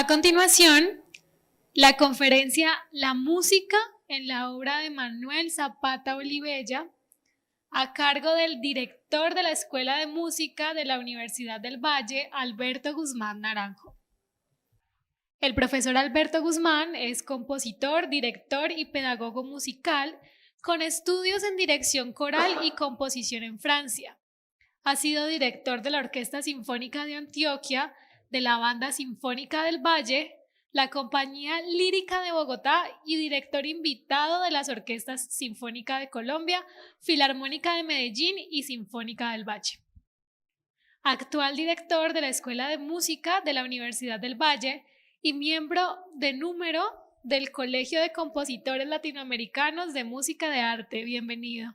A continuación, la conferencia La música en la obra de Manuel Zapata Olivella, a cargo del director de la Escuela de Música de la Universidad del Valle, Alberto Guzmán Naranjo. El profesor Alberto Guzmán es compositor, director y pedagogo musical con estudios en dirección coral y composición en Francia. Ha sido director de la Orquesta Sinfónica de Antioquia, de la Banda Sinfónica del Valle, la Compañía Lírica de Bogotá y director invitado de las Orquestas Sinfónica de Colombia, Filarmónica de Medellín y Sinfónica del Valle. Actual director de la Escuela de Música de la Universidad del Valle y miembro de número del Colegio de Compositores Latinoamericanos de Música de Arte. Bienvenido.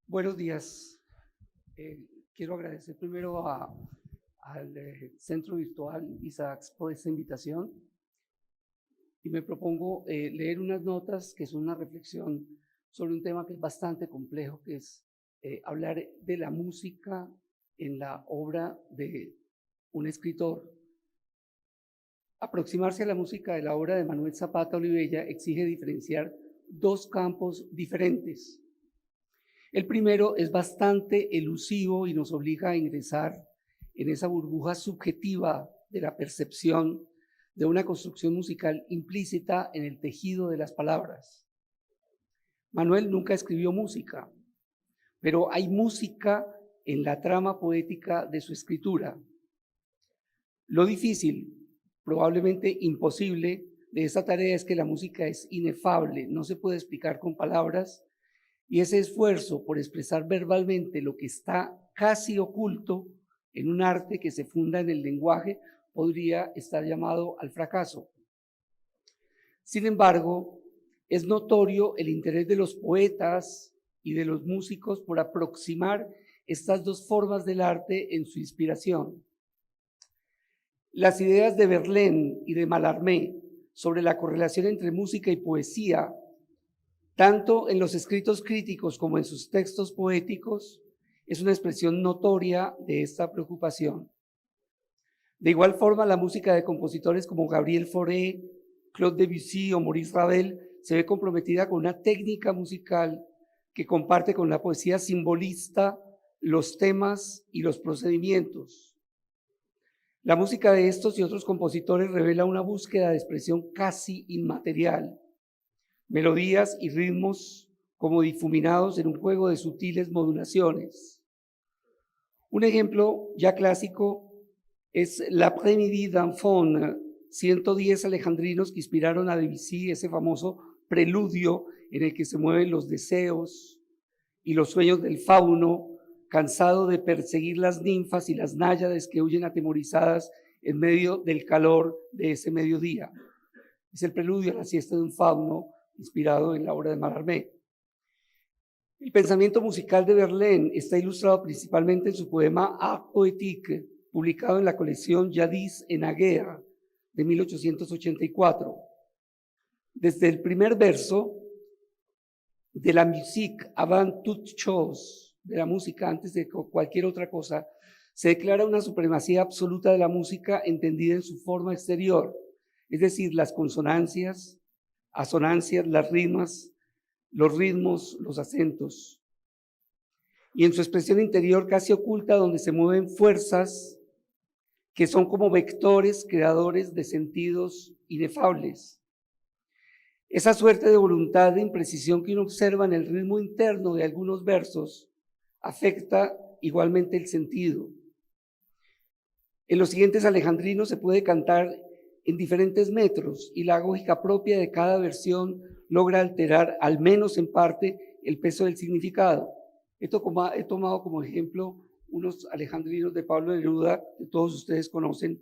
Buenos días. Quiero agradecer primero al Centro Virtual ISAACS por esta invitación y me propongo leer unas notas que son una reflexión sobre un tema que es bastante complejo, que es hablar de la música en la obra de un escritor. Aproximarse a la música de la obra de Manuel Zapata Olivella exige diferenciar dos campos diferentes. El primero es bastante elusivo y nos obliga a ingresar en esa burbuja subjetiva de la percepción de una construcción musical implícita en el tejido de las palabras. Manuel nunca escribió música, pero hay música en la trama poética de su escritura. Lo difícil, probablemente imposible, de esta tarea es que la música es inefable, no se puede explicar con palabras. Y ese esfuerzo por expresar verbalmente lo que está casi oculto en un arte que se funda en el lenguaje podría estar llamado al fracaso. Sin embargo, es notorio el interés de los poetas y de los músicos por aproximar estas dos formas del arte en su inspiración. Las ideas de Verlaine y de Mallarmé sobre la correlación entre música y poesía, tanto en los escritos críticos como en sus textos poéticos, es una expresión notoria de esta preocupación. De igual forma, la música de compositores como Gabriel Fauré, Claude Debussy o Maurice Ravel se ve comprometida con una técnica musical que comparte con la poesía simbolista los temas y los procedimientos. La música de estos y otros compositores revela una búsqueda de expresión casi inmaterial, melodías y ritmos como difuminados en un juego de sutiles modulaciones. Un ejemplo ya clásico es L'Après-midi d'un Faune, 110 alejandrinos que inspiraron a Debussy, ese famoso preludio en el que se mueven los deseos y los sueños del fauno, cansado de perseguir las ninfas y las náyades que huyen atemorizadas en medio del calor de ese mediodía. Es el preludio a la siesta de un fauno, inspirado en la obra de Mallarmé. El pensamiento musical de Verlaine está ilustrado principalmente en su poema Art Poétique, publicado en la colección Jadis en Aguea de 1884. Desde el primer verso de la musique avant toute chose, de la música antes de cualquier otra cosa, se declara una supremacía absoluta de la música entendida en su forma exterior, es decir, las consonancias, asonancias, las rimas, los ritmos, los acentos. Y en su expresión interior casi oculta, donde se mueven fuerzas que son como vectores creadores de sentidos inefables. Esa suerte de voluntad de imprecisión que uno observa en el ritmo interno de algunos versos afecta igualmente el sentido. En los siguientes alejandrinos se puede cantar en diferentes metros y la lógica propia de cada versión logra alterar, al menos en parte, el peso del significado. He tomado como ejemplo unos alejandrinos de Pablo Neruda, que todos ustedes conocen.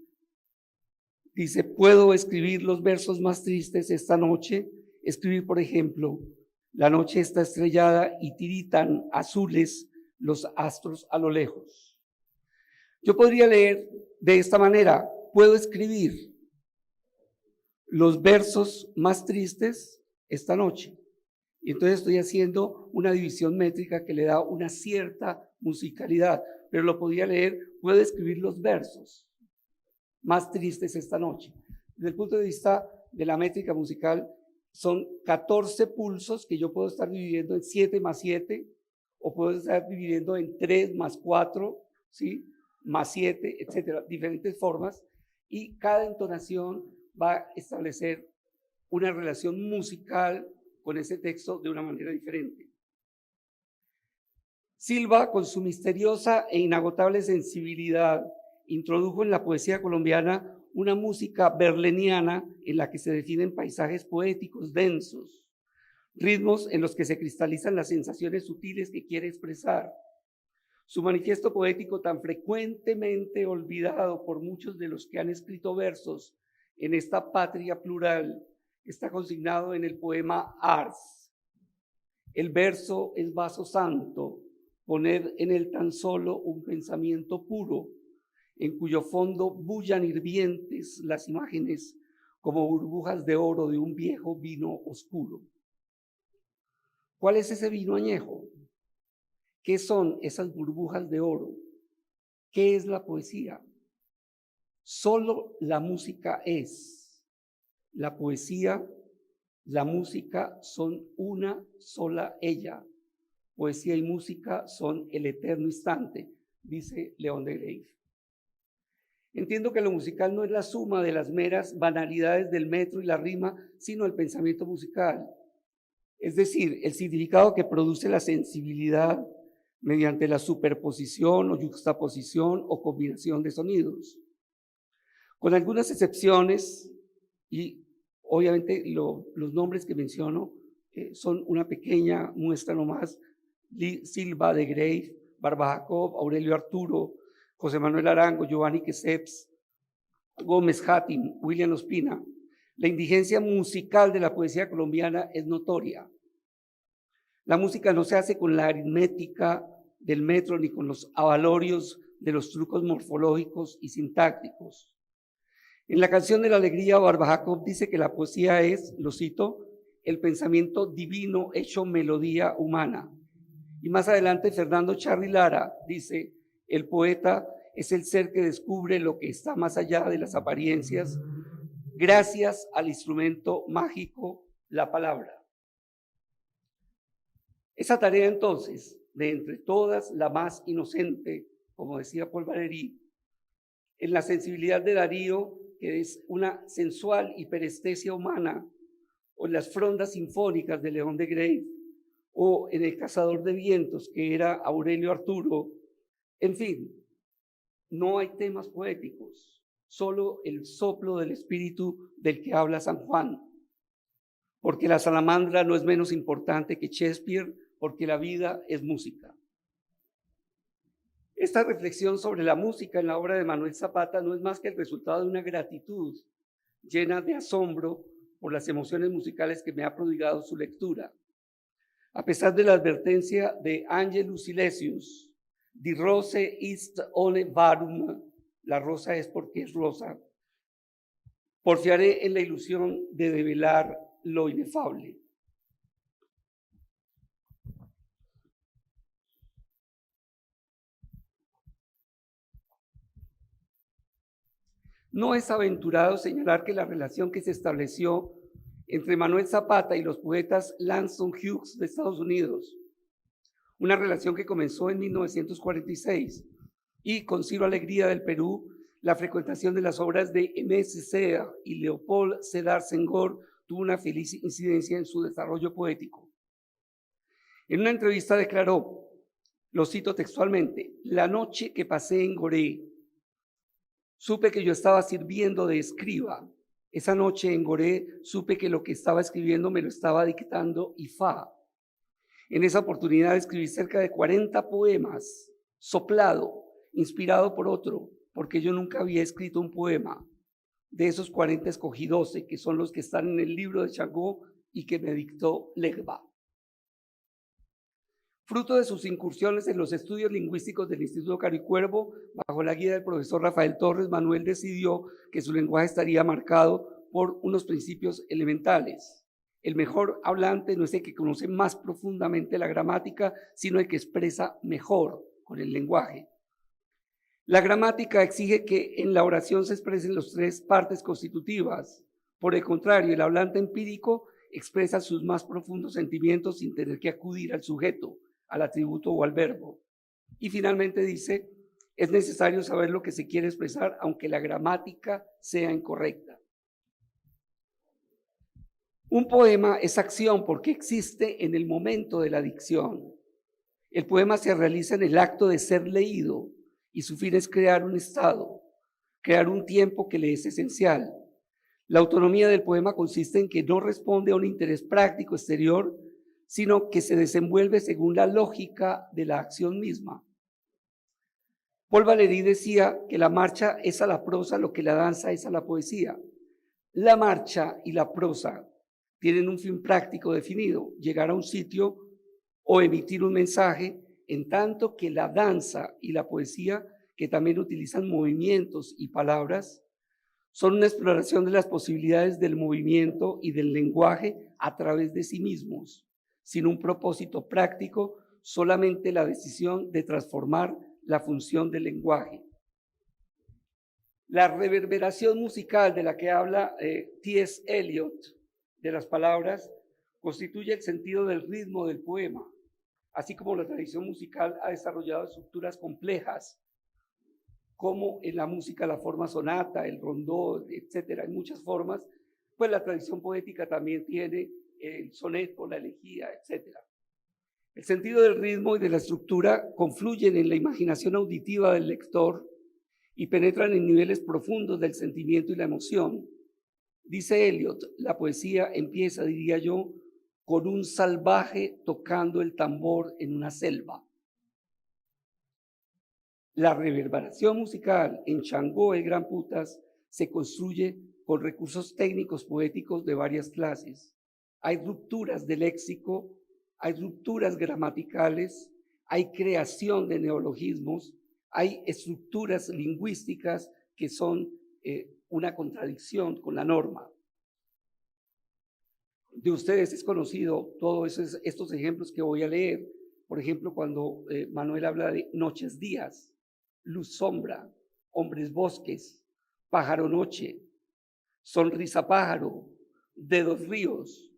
Dice: puedo escribir los versos más tristes esta noche, escribir, por ejemplo, la noche está estrellada y tiritan azules los astros a lo lejos. Yo podría leer de esta manera: puedo escribir los versos más tristes esta noche, Y entonces estoy haciendo una división métrica que le da una cierta musicalidad, pero lo podía leer, puedo escribir los versos más tristes esta noche. Desde el punto de vista de la métrica musical, son 14 pulsos que yo puedo estar dividiendo en 7 más 7, o puedo estar dividiendo en 3 más 4, ¿sí? Más 7, etcétera, diferentes formas, y cada entonación va a establecer una relación musical con ese texto de una manera diferente. Silva, con su misteriosa e inagotable sensibilidad, introdujo en la poesía colombiana una música berleniana en la que se definen paisajes poéticos densos, ritmos en los que se cristalizan las sensaciones sutiles que quiere expresar. Su manifiesto poético, tan frecuentemente olvidado por muchos de los que han escrito versos en esta patria plural, está consignado en el poema Ars. El verso es vaso santo, poner en él tan solo un pensamiento puro, en cuyo fondo bullan hirvientes las imágenes como burbujas de oro de un viejo vino oscuro. ¿Cuál es ese vino añejo? ¿Qué son esas burbujas de oro? ¿Qué es la poesía? Solo la música es. La poesía, la música son una sola ella. Poesía y música son el eterno instante, dice León de Greiff. Entiendo que lo musical no es la suma de las meras banalidades del metro y la rima, sino el pensamiento musical. Es decir, el significado que produce la sensibilidad mediante la superposición o yuxtaposición o combinación de sonidos. Con algunas excepciones, y obviamente los nombres que menciono son una pequeña muestra nomás: Silva, de Greiff, Barba Jacob, Aurelio Arturo, José Manuel Arango, Giovanni Queseps, Gómez Hatim, William Ospina. La indigencia musical de la poesía colombiana es notoria. La música no se hace con la aritmética del metro ni con los avalorios de los trucos morfológicos y sintácticos. En la canción de la alegría, Barba Jacob dice que la poesía es, lo cito, el pensamiento divino hecho melodía humana. Y más adelante Fernando Charly Lara dice, el poeta es el ser que descubre lo que está más allá de las apariencias, gracias al instrumento mágico, la palabra. Esa tarea entonces, de entre todas, la más inocente, como decía Paul Valéry, en la sensibilidad de Darío, que es una sensual hiperestesia humana, o en las frondas sinfónicas de León de Greiff, o en El cazador de vientos, que era Aurelio Arturo. En fin, no hay temas poéticos, solo el soplo del espíritu del que habla San Juan, porque la salamandra no es menos importante que Shakespeare, porque la vida es música. Esta reflexión sobre la música en la obra de Manuel Zapata no es más que el resultado de una gratitud llena de asombro por las emociones musicales que me ha prodigado su lectura. A pesar de la advertencia de Angelus Silesius, di rose ist ole varum, la rosa es porque es rosa, porfiaré en la ilusión de develar lo inefable. No es aventurado señalar que la relación que se estableció entre Manuel Zapata y los poetas Langston Hughes de Estados Unidos, una relación que comenzó en 1946, y con Ciro Alegría del Perú, la frecuentación de las obras de M.S. Sea y Leopold Sédar Senghor tuvo una feliz incidencia en su desarrollo poético. En una entrevista declaró, lo cito textualmente, la noche que pasé en Gorée, supe que yo estaba sirviendo de escriba. Esa noche en Gorée supe que lo que estaba escribiendo me lo estaba dictando Ifá. En esa oportunidad escribí cerca de 40 poemas, soplado, inspirado por otro, porque yo nunca había escrito un poema. De esos 40 escogí 12, que son los que están en el libro de Chagó y que me dictó Legba. Fruto de sus incursiones en los estudios lingüísticos del Instituto Caricuervo, bajo la guía del profesor Rafael Torres, Manuel decidió que su lenguaje estaría marcado por unos principios elementales: El mejor hablante no es el que conoce más profundamente la gramática, sino el que expresa mejor con el lenguaje. La gramática exige que en la oración se expresen las tres partes constitutivas. Por el contrario, el hablante empírico expresa sus más profundos sentimientos sin tener que acudir al sujeto, al atributo o al verbo. Y finalmente dice, es necesario saber lo que se quiere expresar, aunque la gramática sea incorrecta. Un poema es acción porque existe en el momento de la dicción. El poema se realiza en el acto de ser leído y su fin es crear un estado, crear un tiempo que le es esencial. La autonomía del poema consiste en que no responde a un interés práctico exterior, sino que se desenvuelve según la lógica de la acción misma. Paul Valéry decía que la marcha es a la prosa lo que la danza es a la poesía. La marcha y la prosa tienen un fin práctico definido, llegar a un sitio o emitir un mensaje, en tanto que la danza y la poesía, que también utilizan movimientos y palabras, son una exploración de las posibilidades del movimiento y del lenguaje a través de sí mismos, sin un propósito práctico, solamente la decisión de transformar la función del lenguaje. La reverberación musical de la que habla T.S. Eliot, de las palabras, constituye el sentido del ritmo del poema, así como la tradición musical ha desarrollado estructuras complejas, como en la música la forma sonata, el rondó, etcétera, en muchas formas, pues la tradición poética también tiene el soneto, la elegía, etcétera. El sentido del ritmo y de la estructura confluyen en la imaginación auditiva del lector y penetran en niveles profundos del sentimiento y la emoción. Dice Eliot, la poesía empieza, diría yo, con un salvaje tocando el tambor en una selva. La reverberación musical en Changó el Gran Putas se construye con recursos técnicos poéticos de varias clases. Hay rupturas de léxico, hay rupturas gramaticales, hay creación de neologismos, hay estructuras lingüísticas que son una contradicción con la norma. De ustedes es conocido todos estos ejemplos que voy a leer. Por ejemplo, cuando Manuel habla de noches días, luz sombra, hombres bosques, pájaro noche, sonrisa pájaro, dedos ríos.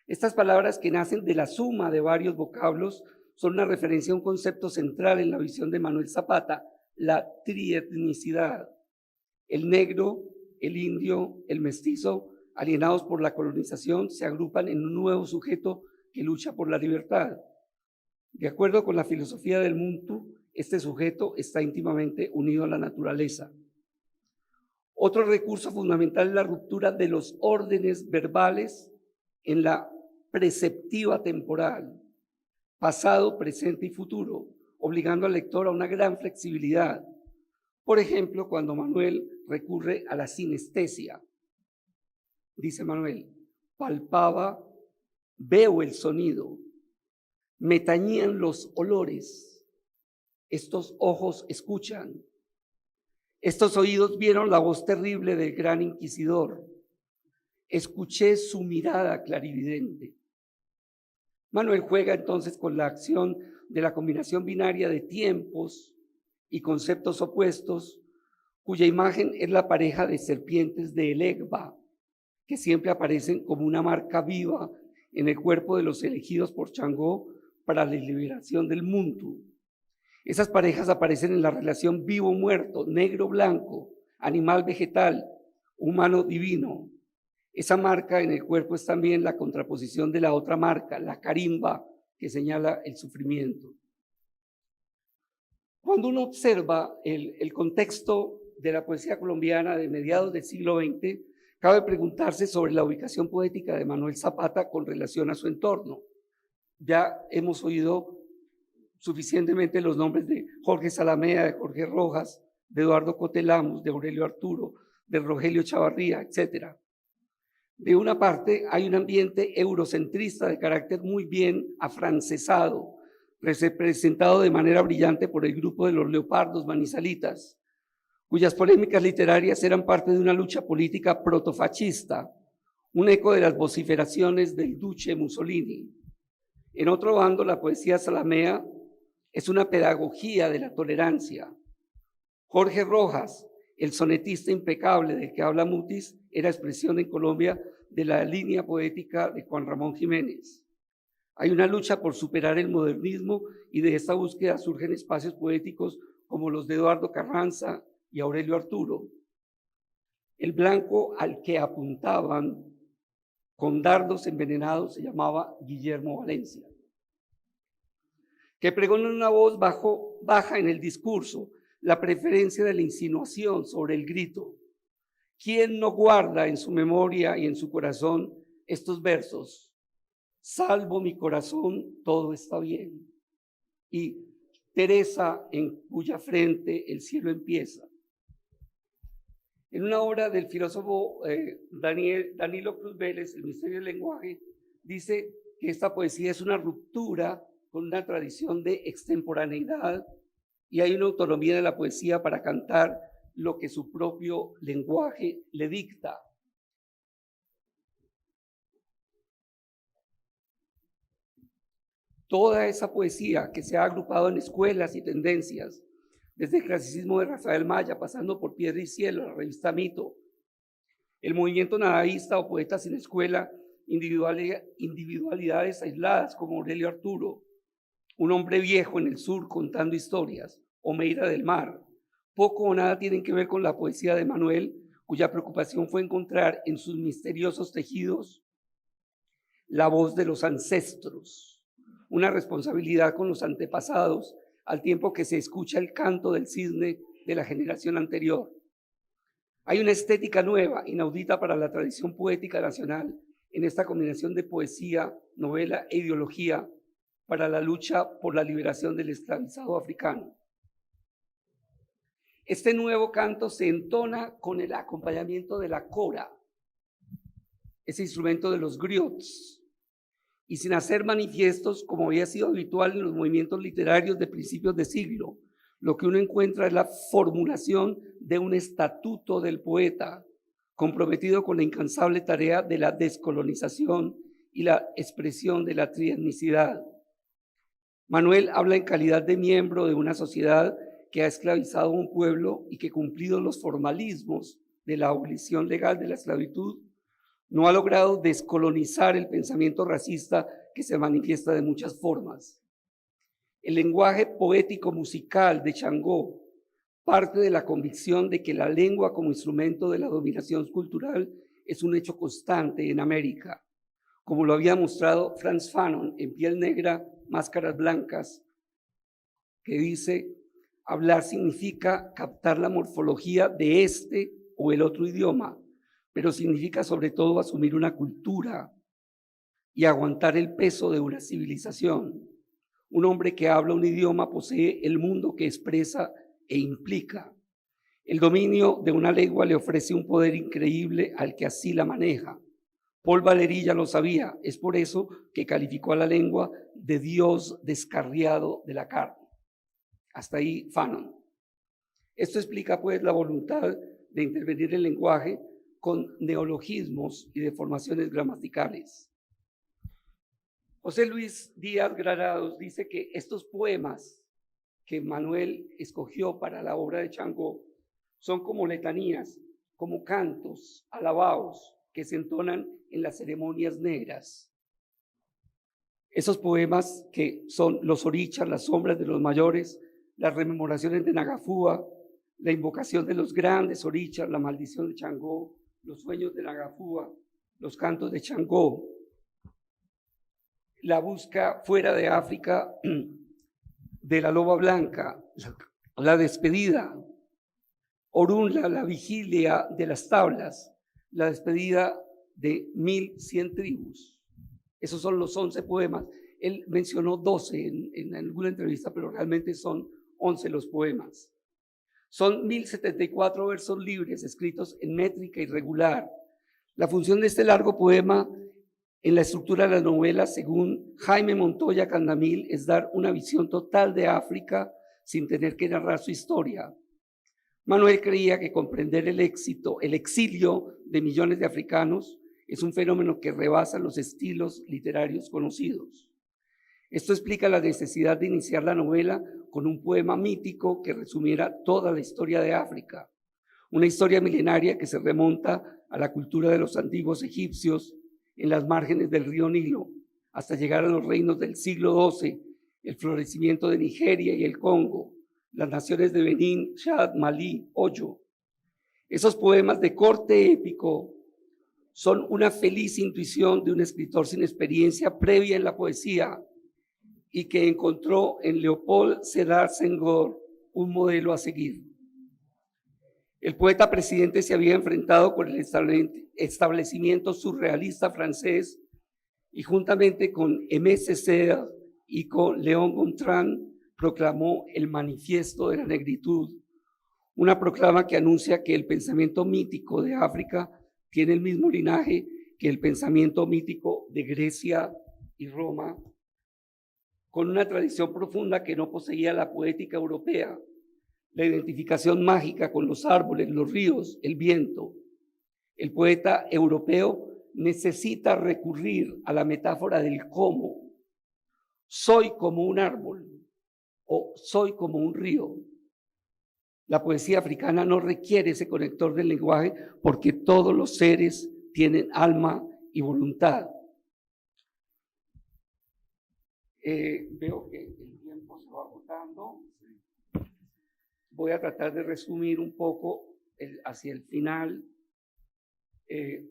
Estas palabras que nacen de la suma de varios vocablos son una referencia a un concepto central en la visión de Manuel Zapata, la trietnicidad. El negro, el indio, el mestizo, alienados por la colonización, se agrupan en un nuevo sujeto que lucha por la libertad. De acuerdo con la filosofía del Muntu, este sujeto está íntimamente unido a la naturaleza. Otro recurso fundamental es la ruptura de los órdenes verbales en la preceptiva temporal, pasado, presente y futuro, obligando al lector a una gran flexibilidad. Por ejemplo, cuando Manuel recurre a la sinestesia, dice Manuel, palpaba, veo el sonido, me tañían los olores, estos ojos escuchan, estos oídos vieron la voz terrible del gran inquisidor, escuché su mirada clarividente. Manuel juega entonces con la acción de la combinación binaria de tiempos y conceptos opuestos, cuya imagen es la pareja de serpientes de Elegba, que siempre aparecen como una marca viva en el cuerpo de los elegidos por Changó para la liberación del Muntu. Esas parejas aparecen en la relación vivo-muerto, negro-blanco, animal-vegetal, humano-divino. Esa marca en el cuerpo es también la contraposición de la otra marca, la carimba, que señala el sufrimiento. Cuando uno observa el contexto de la poesía colombiana de mediados del siglo XX, cabe preguntarse sobre la ubicación poética de Manuel Zapata con relación a su entorno. Ya hemos oído suficientemente los nombres de Jorge Salamea, de Jorge Rojas, de Eduardo Cotelamos, de Aurelio Arturo, de Rogelio Chavarría, etc. De una parte, hay un ambiente eurocentrista de carácter muy bien afrancesado, representado de manera brillante por el grupo de los Leopardos Manizalitas, cuyas polémicas literarias eran parte de una lucha política protofascista, un eco de las vociferaciones del duce Mussolini. En otro bando, la poesía salamea es una pedagogía de la tolerancia. Jorge Rojas, el sonetista impecable del que habla Mutis, era expresión en Colombia de la línea poética de Juan Ramón Jiménez. Hay una lucha por superar el modernismo y de esta búsqueda surgen espacios poéticos como los de Eduardo Carranza y Aurelio Arturo. El blanco al que apuntaban con dardos envenenados se llamaba Guillermo Valencia, que pregona en una voz baja en el discurso la preferencia de la insinuación sobre el grito. ¿Quién no guarda en su memoria y en su corazón estos versos? Salvo mi corazón, todo está bien. Y Teresa, en cuya frente el cielo empieza. En una obra del filósofo Danilo Cruz Vélez, El misterio del lenguaje, dice que esta poesía es una ruptura con una tradición de extemporaneidad y hay una autonomía de la poesía para cantar lo que su propio lenguaje le dicta. Toda esa poesía que se ha agrupado en escuelas y tendencias, desde el clasicismo de Rafael Maya, pasando por Piedra y Cielo, la revista Mito, el movimiento nadaísta o poetas sin escuela, individualidades aisladas como Aurelio Arturo, un hombre viejo en el sur contando historias, o Meira del Mar, poco o nada tienen que ver con la poesía de Manuel, cuya preocupación fue encontrar en sus misteriosos tejidos la voz de los ancestros, una responsabilidad con los antepasados, al tiempo que se escucha el canto del cisne de la generación anterior. Hay una estética nueva, inaudita para la tradición poética nacional, en esta combinación de poesía, novela e ideología para la lucha por la liberación del esclavizado africano. Este nuevo canto se entona con el acompañamiento de la cora, ese instrumento de los griots, y sin hacer manifiestos como había sido habitual en los movimientos literarios de principios de siglo. Lo que uno encuentra es la formulación de un estatuto del poeta, comprometido con la incansable tarea de la descolonización y la expresión de la trietnicidad. Manuel habla en calidad de miembro de una sociedad que ha esclavizado a un pueblo y que, cumplidos los formalismos de la abolición legal de la esclavitud, no ha logrado descolonizar el pensamiento racista que se manifiesta de muchas formas. El lenguaje poético musical de Changó parte de la convicción de que la lengua como instrumento de la dominación cultural es un hecho constante en América, como lo había mostrado Frantz Fanon en Piel Negra, Máscaras Blancas, que dice: hablar significa captar la morfología de este o el otro idioma, pero significa sobre todo asumir una cultura y aguantar el peso de una civilización. Un hombre que habla un idioma posee el mundo que expresa e implica. El dominio de una lengua le ofrece un poder increíble al que así la maneja. Paul Valéry ya lo sabía, es por eso que calificó a la lengua de Dios descarriado de la carne. Hasta ahí Fanon. Esto explica pues la voluntad de intervenir el lenguaje con neologismos y deformaciones gramaticales. José Luis Díaz Granados dice que estos poemas que Manuel escogió para la obra de Changó son como letanías, como cantos alabados que se entonan en las ceremonias negras. Esos poemas que son los orichas, las sombras de los mayores, las rememoraciones de Nagafúa, la invocación de los grandes orichas, la maldición de Changó, los sueños de Nagafúa, los cantos de Changó, la busca fuera de África de la loba blanca, la despedida, Orunla, la vigilia de las tablas, la despedida de 1100 tribus. Esos son los 11 poemas. Él mencionó 12 en alguna entrevista, pero realmente son 11 los poemas. Son 1074 versos libres escritos en métrica irregular. La función de este largo poema en la estructura de la novela, según Jaime Montoya Candamil, es dar una visión total de África sin tener que narrar su historia. Manuel creía que comprender el exilio de millones de africanos es un fenómeno que rebasa los estilos literarios conocidos. Esto explica la necesidad de iniciar la novela con un poema mítico que resumiera toda la historia de África, una historia milenaria que se remonta a la cultura de los antiguos egipcios en las márgenes del río Nilo, hasta llegar a los reinos del siglo XII, el florecimiento de Nigeria y el Congo, las naciones de Benín, Chad, Malí, Oyo. Esos poemas de corte épico son una feliz intuición de un escritor sin experiencia previa en la poesía y que encontró en Leopold Sédar Senghor un modelo a seguir. El poeta presidente se había enfrentado con el establecimiento surrealista francés y juntamente con Aimé Césaire y con Léon Gontran proclamó el Manifiesto de la Negritud, una proclama que anuncia que el pensamiento mítico de África tiene el mismo linaje que el pensamiento mítico de Grecia y Roma, con una tradición profunda que no poseía la poética europea, la identificación mágica con los árboles, los ríos, el viento. El poeta europeo necesita recurrir a la metáfora del cómo. Soy como un árbol o soy como un río. La poesía africana no requiere ese conector del lenguaje porque todos los seres tienen alma y voluntad. Veo que el tiempo se va agotando. Voy a tratar de resumir un poco hacia el final. He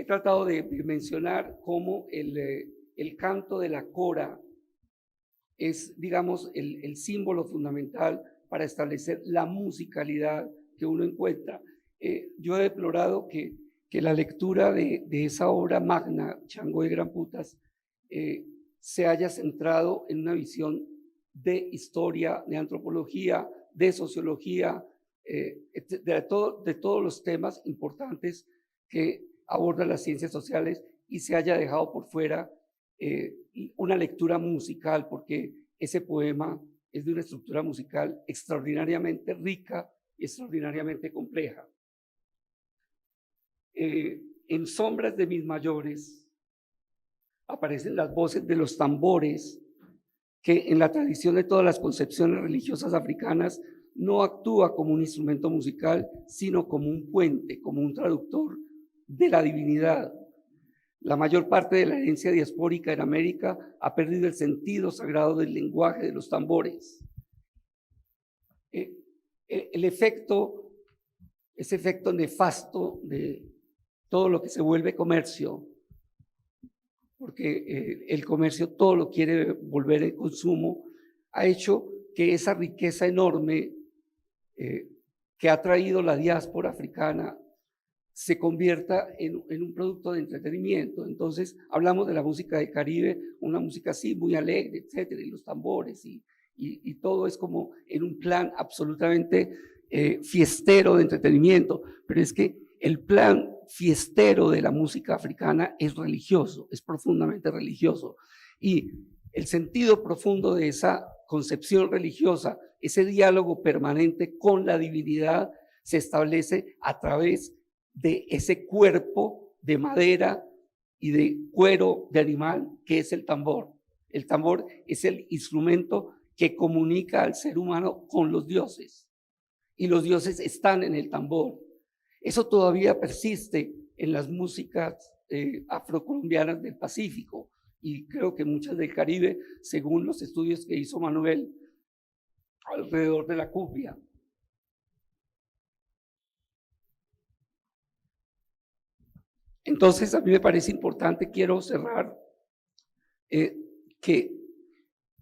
tratado de mencionar cómo el canto de la cora es, digamos, el símbolo fundamental para establecer la musicalidad que uno encuentra. Yo he deplorado que la lectura de esa obra magna, Chango de Gran Putas, se haya centrado en una visión de historia, de antropología, de sociología, de todos los temas importantes que abordan las ciencias sociales y se haya dejado por fuera una lectura musical, porque ese poema es de una estructura musical extraordinariamente rica y extraordinariamente compleja. En Sombras de mis mayores aparecen las voces de los tambores, que en la tradición de todas las concepciones religiosas africanas no actúa como un instrumento musical, sino como un puente, como un traductor de la divinidad. La mayor parte de la herencia diaspórica en América ha perdido el sentido sagrado del lenguaje de los tambores. El efecto, ese efecto nefasto de todo lo que se vuelve comercio, porque el comercio todo lo quiere volver en consumo, ha hecho que esa riqueza enorme que ha traído la diáspora africana se convierta en un producto de entretenimiento. Entonces hablamos de la música del Caribe, una música así muy alegre, etcétera, y los tambores y todo es como en un plan absolutamente fiestero de entretenimiento, pero es que el plan fiestero de la música africana es religioso, es profundamente religioso, y el sentido profundo de esa concepción religiosa, ese diálogo permanente con la divinidad, se establece a través de ese cuerpo de madera y de cuero de animal que es el tambor. El tambor es el instrumento que comunica al ser humano con los dioses, y los dioses están en el tambor. Eso todavía persiste en las músicas afrocolombianas del Pacífico y creo que muchas del Caribe, según los estudios que hizo Manuel alrededor de la cumbia. Entonces, a mí me parece importante, quiero cerrar, que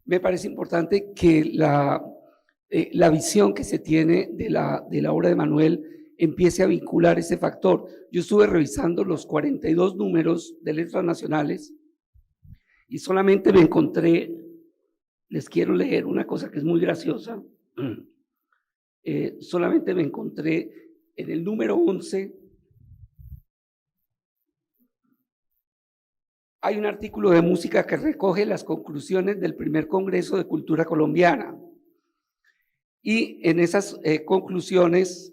me parece importante que la visión que se tiene de la obra de Manuel empiece a vincular ese factor. Yo estuve revisando los 42 números de Letras Nacionales y solamente me encontré, les quiero leer una cosa que es muy graciosa, solamente me encontré en el número 11, hay un artículo de música que recoge las conclusiones del primer Congreso de Cultura Colombiana y en esas conclusiones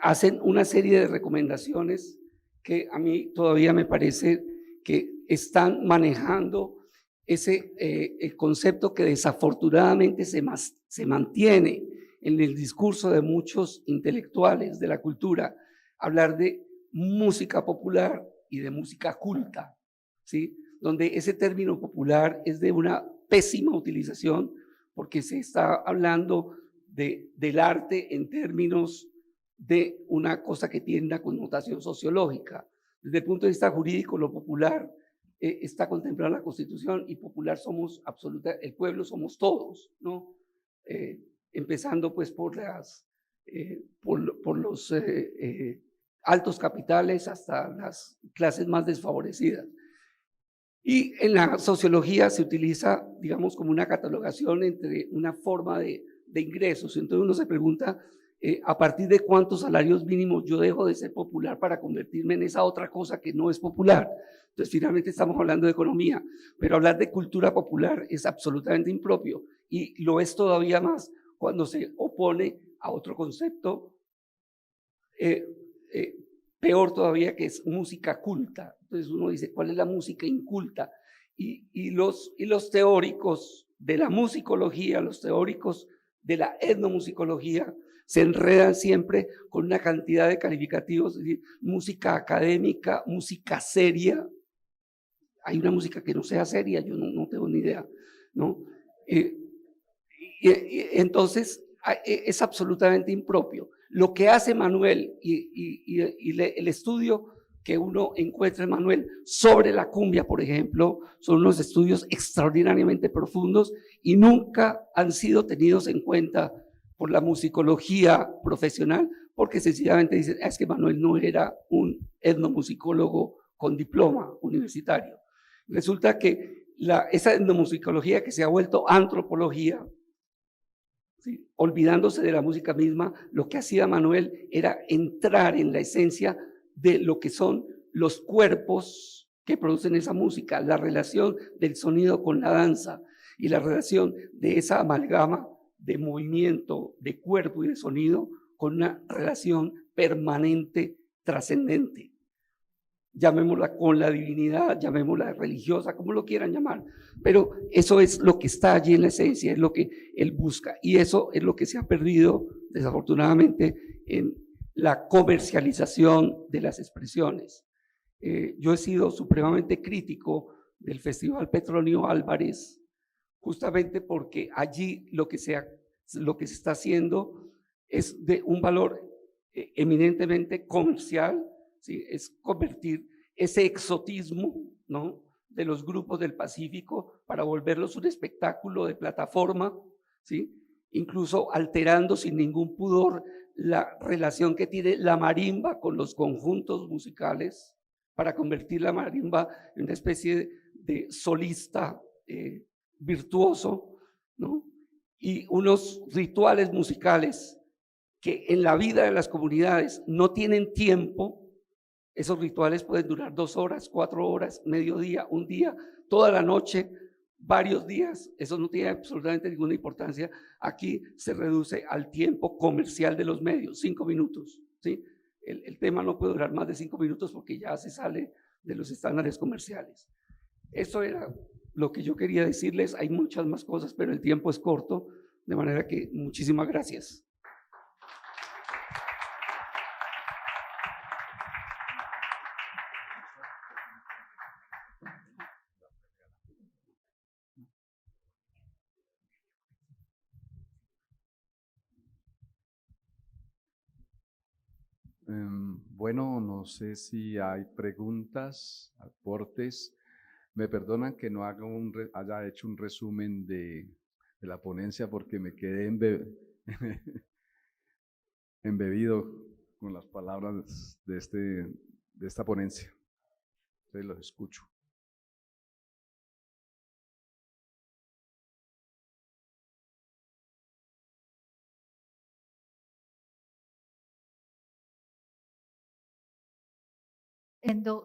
hacen una serie de recomendaciones que a mí todavía me parece que están manejando el concepto que desafortunadamente se mantiene en el discurso de muchos intelectuales de la cultura, hablar de música popular y de música culta, ¿sí? Donde ese término popular es de una pésima utilización porque se está hablando del arte en términos de una cosa que tiene una connotación sociológica. Desde el punto de vista jurídico, lo popular está contemplado en la Constitución y popular somos el pueblo somos todos, ¿no? Empezando pues por los altos capitales hasta las clases más desfavorecidas. Y en la sociología se utiliza, digamos, como una catalogación entre una forma de ingresos. Entonces uno se pregunta, ¿a partir de cuántos salarios mínimos yo dejo de ser popular para convertirme en esa otra cosa que no es popular? Entonces finalmente estamos hablando de economía, pero hablar de cultura popular es absolutamente impropio y lo es todavía más cuando se opone a otro concepto peor todavía, que es música culta. Entonces uno dice, ¿cuál es la música inculta? Y los teóricos de la musicología, los teóricos de la etnomusicología, se enredan siempre con una cantidad de calificativos, es decir, música académica, música seria. Hay una música que no sea seria, yo no tengo ni idea, ¿no? Entonces, es absolutamente impropio. Lo que hace Manuel y el estudio que uno encuentra en Manuel sobre la cumbia, por ejemplo, son unos estudios extraordinariamente profundos y nunca han sido tenidos en cuenta por la musicología profesional, porque sencillamente dicen, es que Manuel no era un etnomusicólogo con diploma universitario. Resulta que esa etnomusicología que se ha vuelto antropología, ¿sí? Olvidándose de la música misma, lo que hacía Manuel era entrar en la esencia de lo que son los cuerpos que producen esa música, la relación del sonido con la danza y la relación de esa amalgama de movimiento, de cuerpo y de sonido con una relación permanente, trascendente. Llamémosla con la divinidad, llamémosla religiosa, como lo quieran llamar, pero eso es lo que está allí en la esencia, es lo que él busca, y eso es lo que se ha perdido, desafortunadamente, en la comercialización de las expresiones. Yo he sido supremamente crítico del Festival Petronio Álvarez, justamente porque allí lo que se está haciendo es de un valor eminentemente comercial, ¿sí? Es convertir ese exotismo, ¿no?, de los grupos del Pacífico para volverlos un espectáculo de plataforma, ¿sí? Incluso alterando sin ningún pudor la relación que tiene la marimba con los conjuntos musicales para convertir la marimba en una especie de solista virtuoso, ¿no? Y unos rituales musicales que en la vida de las comunidades no tienen tiempo. Esos rituales pueden durar 2 horas, 4 horas, mediodía, un día, toda la noche, varios días. Eso no tiene absolutamente ninguna importancia. Aquí se reduce al tiempo comercial de los medios, 5 minutos, ¿sí? El tema no puede durar más de 5 minutos porque ya se sale de los estándares comerciales. Eso era lo que yo quería decirles. Hay muchas más cosas, pero el tiempo es corto, de manera que muchísimas gracias. Bueno, no sé si hay preguntas, aportes. Me perdonan que no haya hecho un resumen de la ponencia porque me quedé embebido con las palabras de esta ponencia. Entonces los escucho.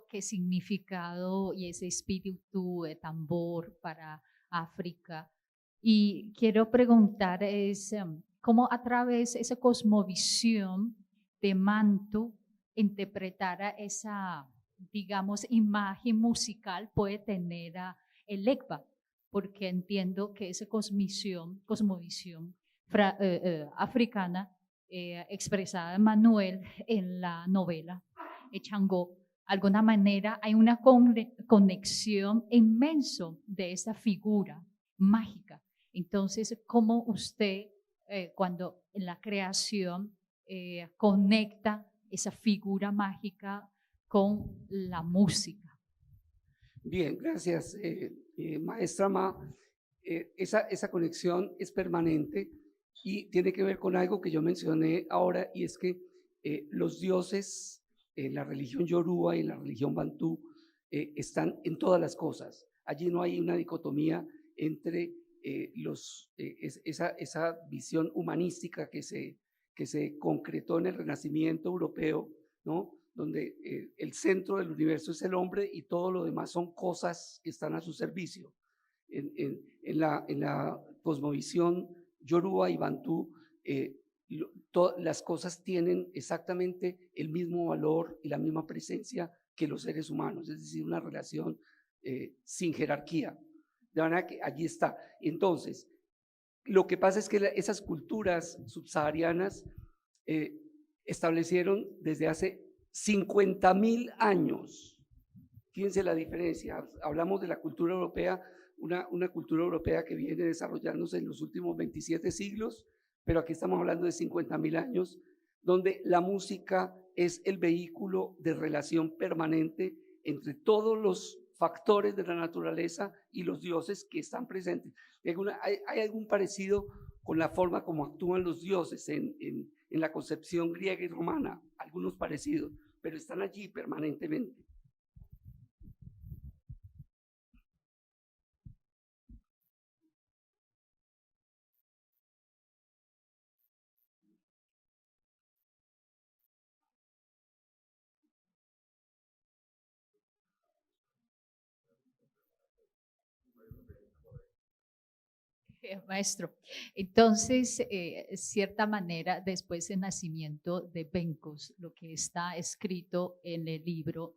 Qué significado y ese espíritu de tambor para África. Y quiero preguntar cómo a través de esa cosmovisión de Manto interpretara esa, digamos, imagen musical puede tener a el ECBA, porque entiendo que esa cosmovisión africana expresada en Manuel en la novela Echangó, de alguna manera hay una conexión inmensa de esa figura mágica. Entonces, ¿cómo usted, cuando en la creación, conecta esa figura mágica con la música? Bien, gracias, maestra Ma. Esa conexión es permanente y tiene que ver con algo que yo mencioné ahora, y es que los dioses en la religión yoruba y en la religión bantú están en todas las cosas. Allí no hay una dicotomía entre esa visión humanística que se concretó en el Renacimiento europeo, ¿no? Donde el centro del universo es el hombre y todo lo demás son cosas que están a su servicio. En la cosmovisión yoruba y bantú, las cosas tienen exactamente el mismo valor y la misma presencia que los seres humanos, es decir, una relación sin jerarquía. De manera que allí está. Entonces, lo que pasa es que esas culturas subsaharianas establecieron desde hace 50.000 años. Fíjense la diferencia. Hablamos de la cultura europea, una cultura europea que viene desarrollándose en los últimos 27 siglos, pero aquí estamos hablando de 50.000 años, donde la música es el vehículo de relación permanente entre todos los factores de la naturaleza y los dioses que están presentes. ¿Hay algún parecido con la forma como actúan los dioses en la concepción griega y romana? Algunos parecidos, pero están allí permanentemente. Maestro, entonces, cierta manera, después del nacimiento de Benkos, lo que está escrito en el libro,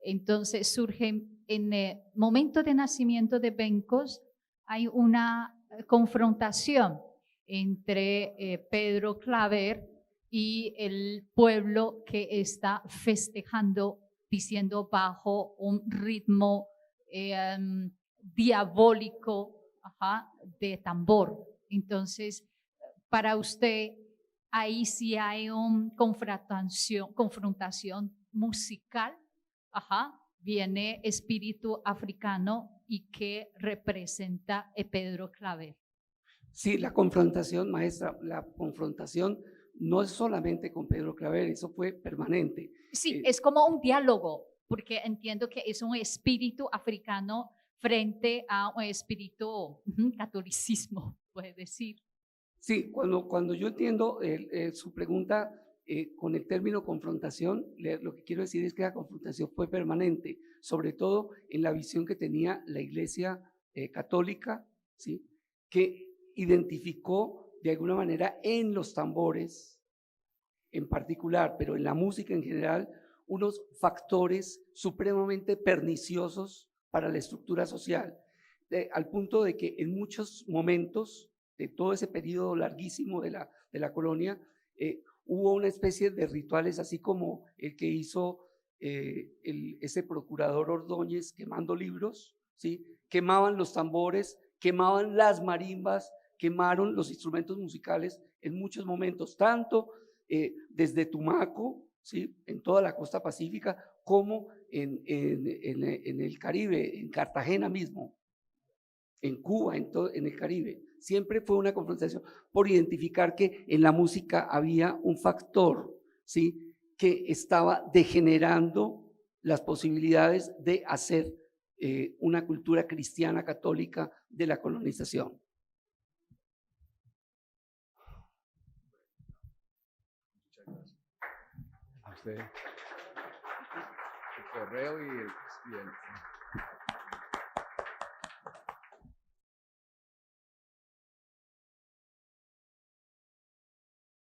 entonces surge en el momento de nacimiento de Benkos, hay una confrontación entre Pedro Claver y el pueblo que está festejando, diciendo bajo un ritmo diabólico, de tambor. Entonces, para usted, ahí sí hay una confrontación musical, viene espíritu africano y que representa a Pedro Claver. Sí, la confrontación, maestra, la confrontación no es solamente con Pedro Claver, eso fue permanente. Sí, es como un diálogo, porque entiendo que es un espíritu africano frente a un espíritu catolicismo, puede decir. Sí, cuando yo entiendo su pregunta con el término confrontación, lo que quiero decir es que la confrontación fue permanente, sobre todo en la visión que tenía la Iglesia católica, ¿sí? Que identificó de alguna manera en los tambores en particular, pero en la música en general, unos factores supremamente perniciosos para la estructura social, al punto de que en muchos momentos de todo ese periodo larguísimo de la colonia, hubo una especie de rituales así como el que hizo ese procurador Ordóñez quemando libros, ¿sí? Quemaban los tambores, quemaban las marimbas, quemaron los instrumentos musicales en muchos momentos, tanto desde Tumaco, ¿sí? En toda la costa pacífica, como en el Caribe, en Cartagena mismo, en Cuba, en el Caribe. Siempre fue una confrontación por identificar que en la música había un factor, ¿sí? Que estaba degenerando las posibilidades de hacer una cultura cristiana católica de la colonización. A usted. El correo y el